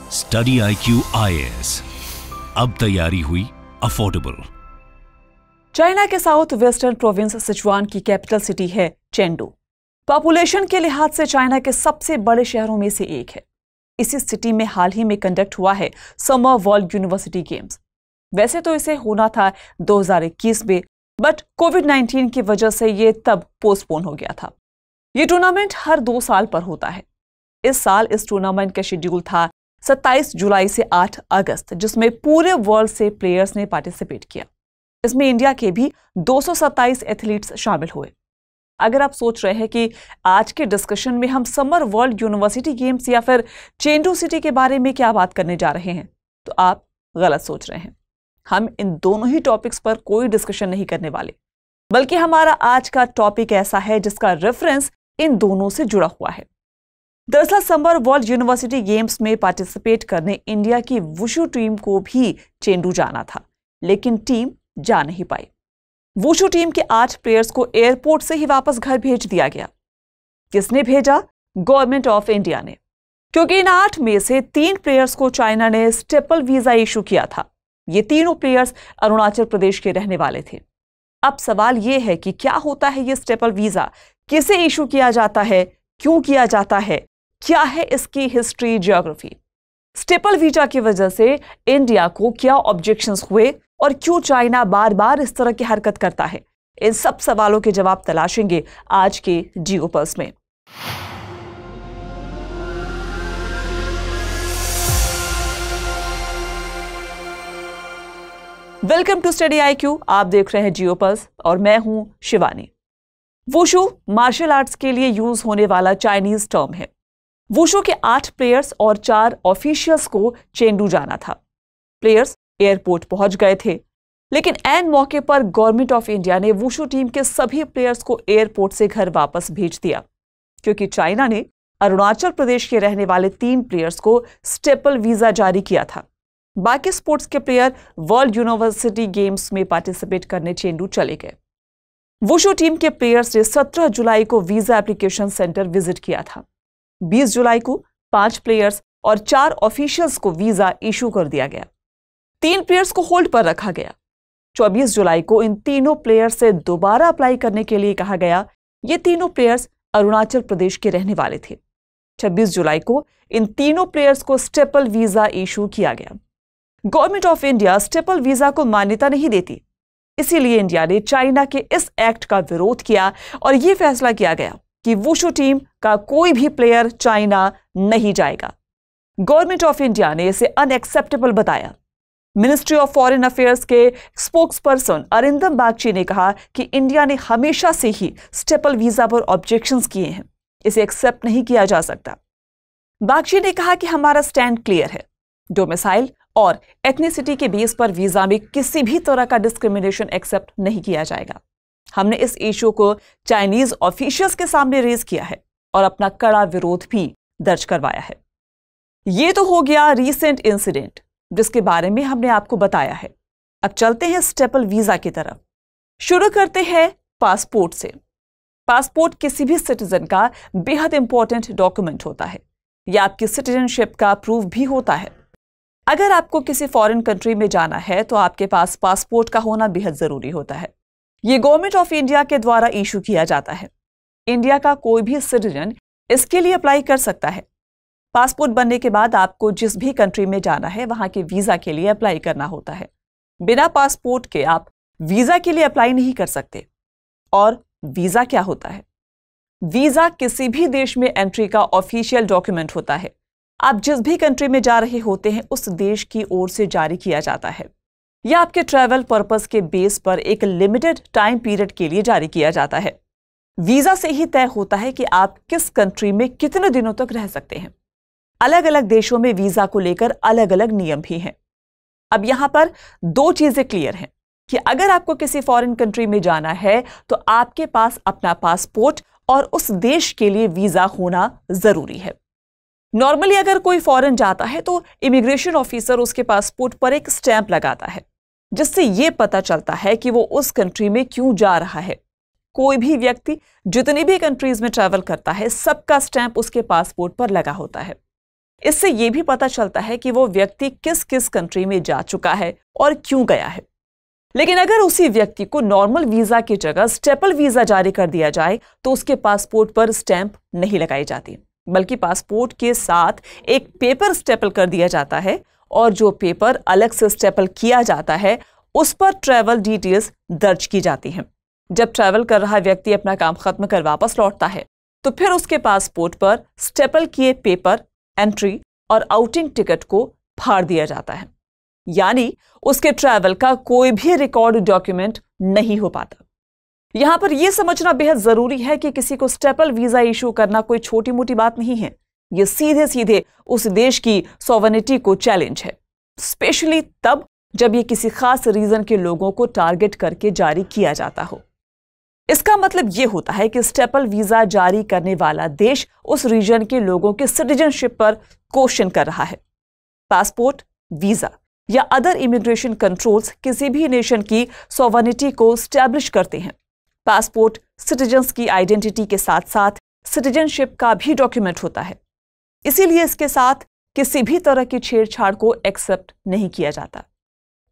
Study IQ IAS, अब तैयारी हुई अफोर्डेबल। चाइना के साउथ वेस्टर्न प्रोविंस सिचुआन की कैपिटल सिटी है चेंडू। पॉपुलेशन के लिहाज से चाइना के सबसे बड़े शहरों में से एक है। इसी सिटी में हाल ही में कंडक्ट हुआ है समर वर्ल्ड यूनिवर्सिटी गेम्स। वैसे तो इसे होना था 2021 में, बट कोविड-19 की वजह से ये तब पोस्टपोन हो गया था। ये टूर्नामेंट हर 2 साल पर होता है। इस साल इस टूर्नामेंट का शेड्यूल था 27 जुलाई से 8 अगस्त, जिसमें पूरे वर्ल्ड से प्लेयर्स ने पार्टिसिपेट किया। इसमें इंडिया के भी 227 एथलीट्स शामिल हुए। अगर आप सोच रहे हैं कि आज के डिस्कशन में हम समर वर्ल्ड यूनिवर्सिटी गेम्स या फिर चेंडू सिटी के बारे में क्या बात करने जा रहे हैं, तो आप गलत सोच रहे हैं। हम इन दोनों ही टॉपिक्स पर कोई डिस्कशन नहीं करने वाले, बल्कि हमारा आज का टॉपिक ऐसा है जिसका रेफरेंस इन दोनों से जुड़ा हुआ है। दरअसल समर वर्ल्ड यूनिवर्सिटी गेम्स में पार्टिसिपेट करने इंडिया की वुशु टीम को भी चेंडू जाना था, लेकिन टीम जा नहीं पाई। वुशु टीम के 8 प्लेयर्स को एयरपोर्ट से ही वापस घर भेज दिया गया। किसने भेजा? गवर्नमेंट ऑफ इंडिया ने, क्योंकि इन 8 में से 3 प्लेयर्स को चाइना ने स्टेपल वीजा इशू किया था। ये तीनों प्लेयर्स अरुणाचल प्रदेश के रहने वाले थे। अब सवाल यह है कि क्या होता है ये स्टेपल वीजा, किसे इशू किया जाता है, क्यों किया जाता है, क्या है इसकी हिस्ट्री, ज्योग्राफी। स्टेपल वीजा की वजह से इंडिया को क्या ऑब्जेक्शंस हुए और क्यों चाइना बार बार इस तरह की हरकत करता है, इन सब सवालों के जवाब तलाशेंगे आज के जियो पल्स में। Welcome to study IQ। आप देख रहे हैं जियो पल्स और मैं हूं शिवानी। वुशु मार्शल आर्ट्स के लिए यूज होने वाला चाइनीज टर्म है। वुशु के 8 प्लेयर्स और 4 ऑफिशियल्स को चेंडू जाना था। प्लेयर्स एयरपोर्ट पहुंच गए थे, लेकिन ऐन मौके पर गवर्नमेंट ऑफ इंडिया ने वुशु टीम के सभी प्लेयर्स को एयरपोर्ट से घर वापस भेज दिया, क्योंकि चाइना ने अरुणाचल प्रदेश के रहने वाले 3 प्लेयर्स को स्टेपल वीजा जारी किया था। बाकी स्पोर्ट्स के प्लेयर वर्ल्ड यूनिवर्सिटी गेम्स में पार्टिसिपेट करने चेंडू चले गए। वुशु टीम के प्लेयर्स ने 17 जुलाई को वीजा एप्लीकेशन सेंटर विजिट किया था। 20 जुलाई को 5 प्लेयर्स और 4 ऑफिशियल्स को वीजा इशू कर दिया गया। 3 प्लेयर्स को होल्ड पर रखा गया। 24 जुलाई को इन तीनों प्लेयर्स से दोबारा अप्लाई करने के लिए कहा गया। ये तीनों प्लेयर्स अरुणाचल प्रदेश के रहने वाले थे। 26 जुलाई को इन तीनों प्लेयर्स को स्टेपल वीजा इशू किया गया। Government of India staple visa को मान्यता नहीं देती, इसीलिए इंडिया ने चाइना के इस एक्ट का विरोध किया और यह फैसला किया गया कि वुशु टीम का कोई भी प्लेयर चाइना नहीं जाएगा। गवर्नमेंट ऑफ इंडिया ने इसे अनएक्सेप्टेबल बताया। मिनिस्ट्री ऑफ फॉरेन अफेयर्स के स्पोक्सपर्सन अरिंदम बागची ने कहा कि इंडिया ने हमेशा से ही स्टेपल वीजा पर ऑब्जेक्शंस किए हैं, इसे एक्सेप्ट नहीं किया जा सकता। बागची ने कहा कि हमारा स्टैंड क्लियर है। डोमिसाइल और एथनिसिटी के बेस पर वीजा में किसी भी तरह का डिस्क्रिमिनेशन एक्सेप्ट नहीं किया जाएगा। हमने इस इशू को चाइनीज ऑफिशियल्स के सामने रेज किया है और अपना कड़ा विरोध भी दर्ज करवाया है। यह तो हो गया रीसेंट इंसिडेंट जिसके बारे में हमने आपको बताया है। अब चलते हैं स्टेपल वीजा की तरफ। शुरू करते हैं पासपोर्ट से। पासपोर्ट किसी भी सिटीजन का बेहद इंपॉर्टेंट डॉक्यूमेंट होता है। यह आपकी सिटीजनशिप का प्रूफ भी होता है। अगर आपको किसी फॉरेन कंट्री में जाना है तो आपके पास पासपोर्ट का होना बेहद जरूरी होता है। यह गवर्नमेंट ऑफ इंडिया के द्वारा इशू किया जाता है। इंडिया का कोई भी सिटीजन इसके लिए अप्लाई कर सकता है। पासपोर्ट बनने के बाद आपको जिस भी कंट्री में जाना है वहां के वीजा के लिए अप्लाई करना होता है। बिना पासपोर्ट के आप वीजा के लिए अप्लाई नहीं कर सकते। और वीजा क्या होता है? वीजा किसी भी देश में एंट्री का ऑफिशियल डॉक्यूमेंट होता है। आप जिस भी कंट्री में जा रहे होते हैं उस देश की ओर से जारी किया जाता है। यह आपके ट्रैवल पर्पस के बेस पर एक लिमिटेड टाइम पीरियड के लिए जारी किया जाता है। वीजा से ही तय होता है कि आप किस कंट्री में कितने दिनों तक रह सकते हैं। अलग अलग देशों में वीजा को लेकर अलग अलग नियम भी हैं। अब यहां पर 2 चीजें क्लियर हैं कि अगर आपको किसी फॉरेन कंट्री में जाना है तो आपके पास अपना पासपोर्ट और उस देश के लिए वीजा होना जरूरी है। नॉर्मली अगर कोई फॉरेन जाता है तो इमिग्रेशन ऑफिसर उसके पासपोर्ट पर एक स्टैंप लगाता है, जिससे यह पता चलता है कि वो उस कंट्री में क्यों जा रहा है। कोई भी व्यक्ति जितनी भी कंट्रीज में ट्रैवल करता है सबका स्टैंप उसके पासपोर्ट पर लगा होता है। इससे यह भी पता चलता है कि वो व्यक्ति किस किस कंट्री में जा चुका है और क्यों गया है। लेकिन अगर उसी व्यक्ति को नॉर्मल वीजा की जगह स्टेपल वीजा जारी कर दिया जाए तो उसके पासपोर्ट पर स्टैंप नहीं लगाई जाती, बल्कि पासपोर्ट के साथ एक पेपर स्टेपल कर दिया जाता है और जो पेपर अलग से स्टेपल किया जाता है उस पर ट्रैवल डिटेल्स दर्ज की जाती हैं। जब ट्रैवल कर रहा व्यक्ति अपना काम खत्म कर वापस लौटता है तो फिर उसके पासपोर्ट पर स्टेपल किए पेपर, एंट्री और आउटिंग टिकट को फाड़ दिया जाता है, यानी उसके ट्रैवल का कोई भी रिकॉर्ड डॉक्यूमेंट नहीं हो पाता। यहां पर यह समझना बेहद जरूरी है कि किसी को स्टेपल वीजा इशू करना कोई छोटी मोटी बात नहीं है। यह सीधे सीधे उस देश की सॉवरेनिटी को चैलेंज है, स्पेशली तब जब यह किसी खास रीजन के लोगों को टारगेट करके जारी किया जाता हो। इसका मतलब यह होता है कि स्टेपल वीजा जारी करने वाला देश उस रीजन के लोगों के सिटीजनशिप पर क्वेश्चन कर रहा है। पासपोर्ट, वीजा या अदर इमिग्रेशन कंट्रोल्स किसी भी नेशन की सॉवरेनिटी को स्टैब्लिश करते हैं। पासपोर्ट सिटीजन्स की आइडेंटिटी के साथ साथ सिटीजनशिप का भी डॉक्यूमेंट होता है, इसीलिए इसके साथ किसी भी तरह की छेड़छाड़ को एक्सेप्ट नहीं किया जाता।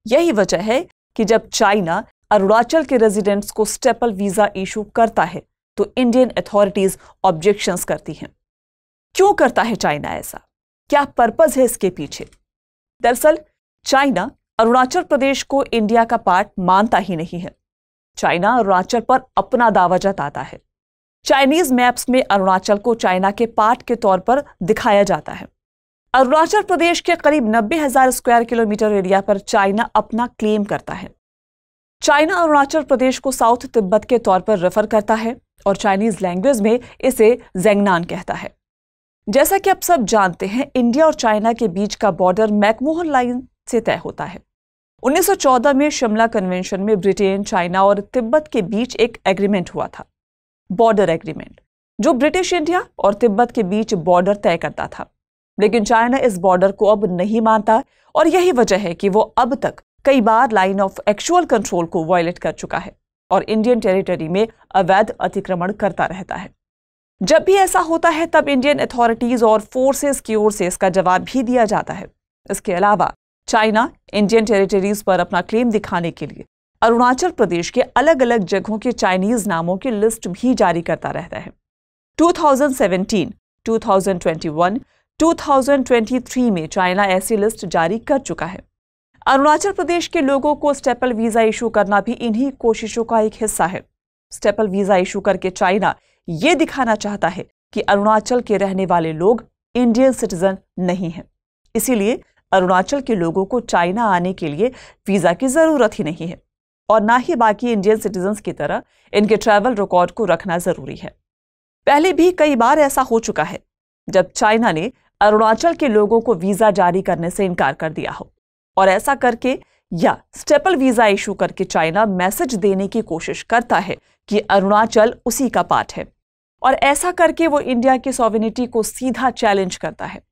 यही वजह है कि जब चाइना अरुणाचल के रेजिडेंट्स को स्टेपल वीजा इशू करता है तो इंडियन अथॉरिटीज ऑब्जेक्शंस करती हैं। क्यों करता है चाइना ऐसा? क्या पर्पस है इसके पीछे? दरअसल चाइना अरुणाचल प्रदेश को इंडिया का पार्ट मानता ही नहीं है। चाइना अरुणाचल पर अपना दावा जताता है। चाइनीज मैप्स में अरुणाचल को चाइना के पार्ट के तौर पर दिखाया जाता है। अरुणाचल प्रदेश के करीब 90,000 स्क्वायर किलोमीटर एरिया पर चाइना अपना क्लेम करता है। चाइना अरुणाचल प्रदेश को साउथ तिब्बत के तौर पर रेफर करता है और चाइनीज लैंग्वेज में इसे ज़ेंगनान कहता है। जैसा कि आप सब जानते हैं, इंडिया और चाइना के बीच का बॉर्डर मैकमोहन लाइन से तय होता है। 1914 में शिमला कन्वेंशन में ब्रिटेन, चाइना और तिब्बत के बीच एक एग्रीमेंट हुआ था, बॉर्डर एग्रीमेंट, जो ब्रिटिश इंडिया और तिब्बत के बीच बॉर्डर तय करता था। लेकिन चाइना इस बॉर्डर को अब नहीं मानता और यही वजह है कि वो अब तक कई बार लाइन ऑफ एक्चुअल कंट्रोल को वायलेट कर चुका है और इंडियन टेरिटरी में अवैध अतिक्रमण करता रहता है। जब भी ऐसा होता है तब इंडियन अथॉरिटीज और फोर्सेस की ओर से इसका जवाब भी दिया जाता है। इसके अलावा चाइना इंडियन टेरिटरीज पर अपना क्लेम दिखाने के लिए अरुणाचल प्रदेश के अलग अलग जगहों के चाइनीज नामों की लिस्ट भी जारी करता रहता है। 2017, 2021, 2023 में चाइना ऐसी लिस्ट जारी कर चुका है। अरुणाचल प्रदेश के लोगों को स्टेपल वीजा इशू करना भी इन्हीं कोशिशों का एक हिस्सा है। स्टेपल वीजा इशू करके चाइना ये दिखाना चाहता है कि अरुणाचल के रहने वाले लोग इंडियन सिटीजन नहीं हैं, इसीलिए अरुणाचल के लोगों को चाइना आने के लिए वीजा की जरूरत ही नहीं है और ना ही बाकी इंडियन सिटीजन्स की तरह इनके ट्रैवल रिकॉर्ड को रखना जरूरी है। पहले भी कई बार ऐसा हो चुका है जब चाइना ने अरुणाचल के लोगों को वीजा जारी करने से इनकार कर दिया हो और ऐसा करके या स्टेपल वीजा इशू करके चाइना मैसेज देने की कोशिश करता है कि अरुणाचल उसी का पार्ट है और ऐसा करके वो इंडिया की सॉवरेनिटी को सीधा चैलेंज करता है।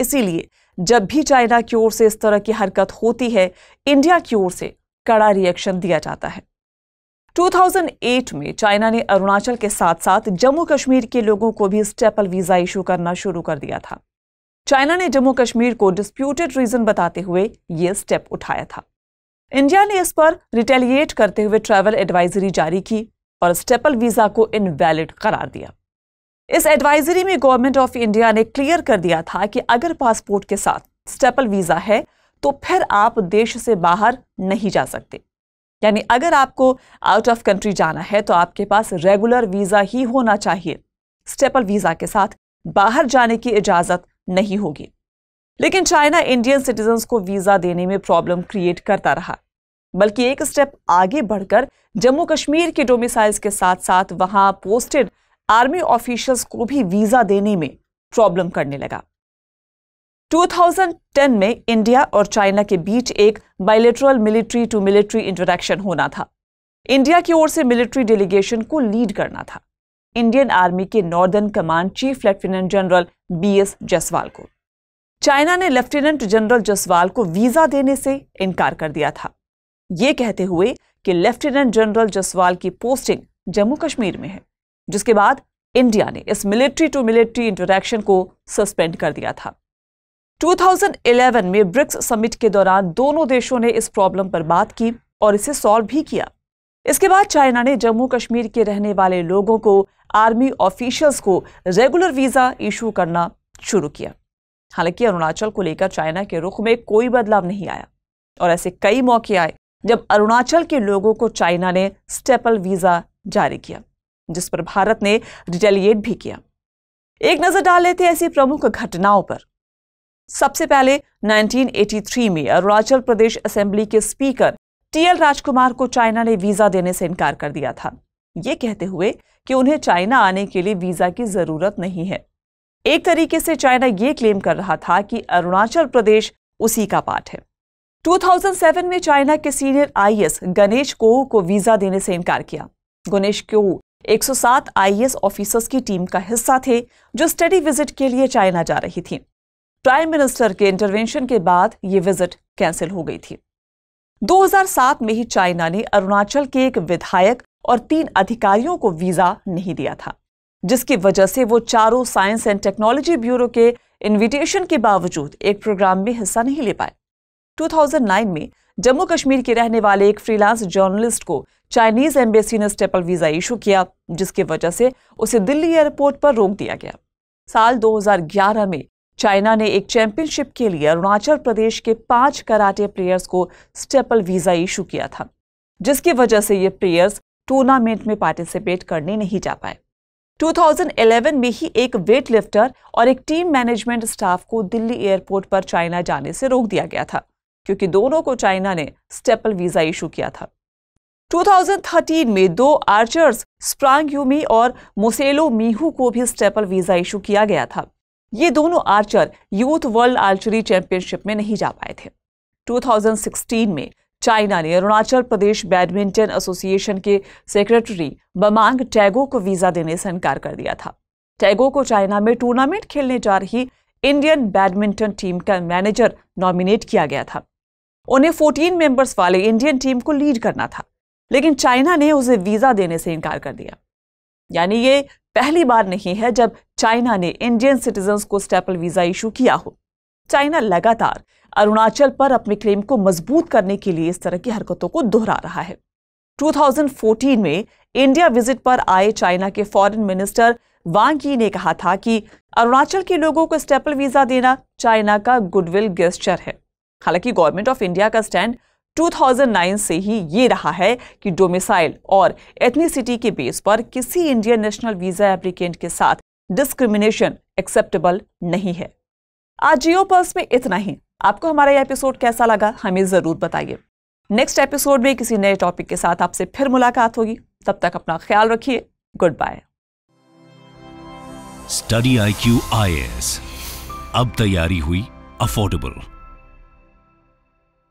इसीलिए जब भी चाइना की ओर से इस तरह की हरकत होती है, इंडिया की ओर से कड़ा रिएक्शन दिया जाता है। 2008 में चाइना ने अरुणाचल के साथ साथ जम्मू कश्मीर के लोगों को भी स्टेपल वीजा इशू करना शुरू कर दिया था। चाइना ने जम्मू कश्मीर को डिस्प्यूटेड रीजन बताते हुए यह स्टेप उठाया था। इंडिया ने इस पर रिटेलिएट करते हुए ट्रैवल एडवाइजरी जारी की और स्टेपल वीजा को इनवैलिड करार दिया। इस एडवाइजरी में गवर्नमेंट ऑफ इंडिया ने क्लियर कर दिया था कि अगर पासपोर्ट के साथ स्टेपल वीजा है तो फिर आप देश से बाहर नहीं जा सकते। यानी अगर आपको आउट ऑफ कंट्री जाना है तो आपके पास रेगुलर वीजा ही होना चाहिए। स्टेपल वीजा के साथ बाहर जाने की इजाजत नहीं होगी। लेकिन चाइना इंडियन सिटीजन्स को वीजा देने में प्रॉब्लम क्रिएट करता रहा, बल्कि एक स्टेप आगे बढ़कर जम्मू कश्मीर के डोमिसाइल्स के साथ साथ वहां पोस्टेड आर्मी ऑफिशियल्स को भी वीजा देने में प्रॉब्लम करने लगा। 2010 में इंडिया और चाइना के बीच एक bilateral military to military interaction होना था। इंडिया की ओर से मिलिट्री डेलीगेशन को लीड करना था इंडियन आर्मी के northern command chief lieutenant general BS Jaswal को। चाइना ने लेफ्टिनेंट जनरल जसवाल को वीजा देने से इनकार कर दिया था, ये कहते हुए कि लेफ्टिनेंट जनरल जसवाल की पोस्टिंग जम्मू कश्मीर में है, जिसके बाद इंडिया ने इस मिलिट्री टू मिलिट्री इंटरैक्शन को सस्पेंड कर दिया था। 2011 में ब्रिक्स समिट के दौरान दोनों देशों ने इस प्रॉब्लम पर बात की और इसे सॉल्व भी किया। इसके बाद चाइना ने जम्मू कश्मीर के रहने वाले लोगों को, आर्मी ऑफिशियल्स को रेगुलर वीजा इशू करना शुरू किया। हालांकि अरुणाचल को लेकर चाइना के रुख में कोई बदलाव नहीं आया और ऐसे कई मौके आए जब अरुणाचल के लोगों को चाइना ने स्टेपल वीजा जारी किया, जिस पर भारत ने रिटेलिएट भी किया। एक नजर डाल लेते हैं ऐसी प्रमुख घटनाओं पर। सबसे पहले 1983 में अरुणाचल प्रदेश असेंबली के स्पीकर टीएल राजकुमार को चाइना ने वीजा देने से इनकार कर दिया था, ये कहते हुए कि उन्हें चाइना आने के लिए वीजा की जरूरत नहीं है। एक तरीके से चाइना ये क्लेम कर रहा था कि अरुणाचल प्रदेश उसी का पार्ट है। 2007 में चाइना के सीनियर आईएएस गणेश कोउ को वीजा देने से इनकार किया। गणेश कोउ 107 आईएएस ऑफिसर्स की टीम का हिस्सा थे जो स्टडी विजिट के लिए चाइना जा रही थी। प्राइम मिनिस्टर के इंटरवेंशन के बाद ये विजिट कैंसिल हो गई थी। 2007 में ही चाइना ने अरुणाचल के एक विधायक और 3 अधिकारियों को वीजा नहीं दिया था, जिसकी वजह से वो चारों साइंस एंड टेक्नोलॉजी ब्यूरो के इनविटेशन के बावजूद एक प्रोग्राम में हिस्सा नहीं ले पाए। 2009 में जम्मू कश्मीर के रहने वाले एक फ्रीलांस जर्नलिस्ट को चाइनीज एम्बेसी ने स्टेपल वीजा इशू किया, जिसकी वजह से उसे दिल्ली एयरपोर्ट पर रोक दिया गया। साल 2011 में चाइना ने एक चैंपियनशिप के लिए अरुणाचल प्रदेश के 5 कराटे प्लेयर्स को स्टेपल वीजा इशू किया था, जिसकी वजह से ये प्लेयर्स टूर्नामेंट में पार्टिसिपेट करने नहीं जा पाए। 2011 में ही एक वेट लिफ्टर और एक टीम मैनेजमेंट स्टाफ को दिल्ली एयरपोर्ट पर चाइना जाने से रोक दिया गया था, क्योंकि दोनों को चाइना ने स्टेपल वीजा इशू किया था। 2013 में 2 आर्चर्स स्प्रांग यूमी और मोसेलो मीहू को भी स्टेपल वीजा इशू किया गया था। ये दोनों Archer youth world archery championship में नहीं जा पाए थे। 2016 में चाइना ने अरुणाचल प्रदेश बैडमिंटन एसोसिएशन के सेक्रेटरी बमांग टैगो को वीजा देने से इनकार कर दिया था। टैगो को चाइना में टूर्नामेंट खेलने जा रही इंडियन बैडमिंटन टीम का मैनेजर नॉमिनेट किया गया था। उन्हें 14 मेंबर्स वाले इंडियन टीम को लीड करना था, लेकिन चाइना ने उसे वीजा देने से इनकार कर दिया। यानी ये पहली बार नहीं है जब चाइना ने इंडियन सिटीजन्स को स्टेपल वीजा इशू किया हो। चाइना लगातार अरुणाचल पर अपने क्लेम को मजबूत करने के लिए इस तरह की हरकतों को दोहरा रहा है। 2014 में इंडिया विजिट पर आए चाइना के फॉरेन मिनिस्टर वांग यी ने कहा था कि अरुणाचल के लोगों को स्टेपल वीजा देना चाइना का गुडविल गेस्चर है। हालांकि गवर्नमेंट ऑफ इंडिया का स्टैंड 2009 से ही ये रहा है कि डोमिसाइल और एथनिसिटी के बेस पर किसी इंडियन नेशनल वीजा एप्लीकेंट के साथ डिस्क्रिमिनेशन एक्सेप्टेबल नहीं है। आज जियो पल्स में इतना ही। आपको हमारा यह एपिसोड कैसा लगा हमें जरूर बताइए। नेक्स्ट एपिसोड में किसी नए टॉपिक के साथ आपसे फिर मुलाकात होगी। तब तक अपना ख्याल रखिए। Good bye. Study IQ IAS अब तैयारी हुई अफोर्डेबल।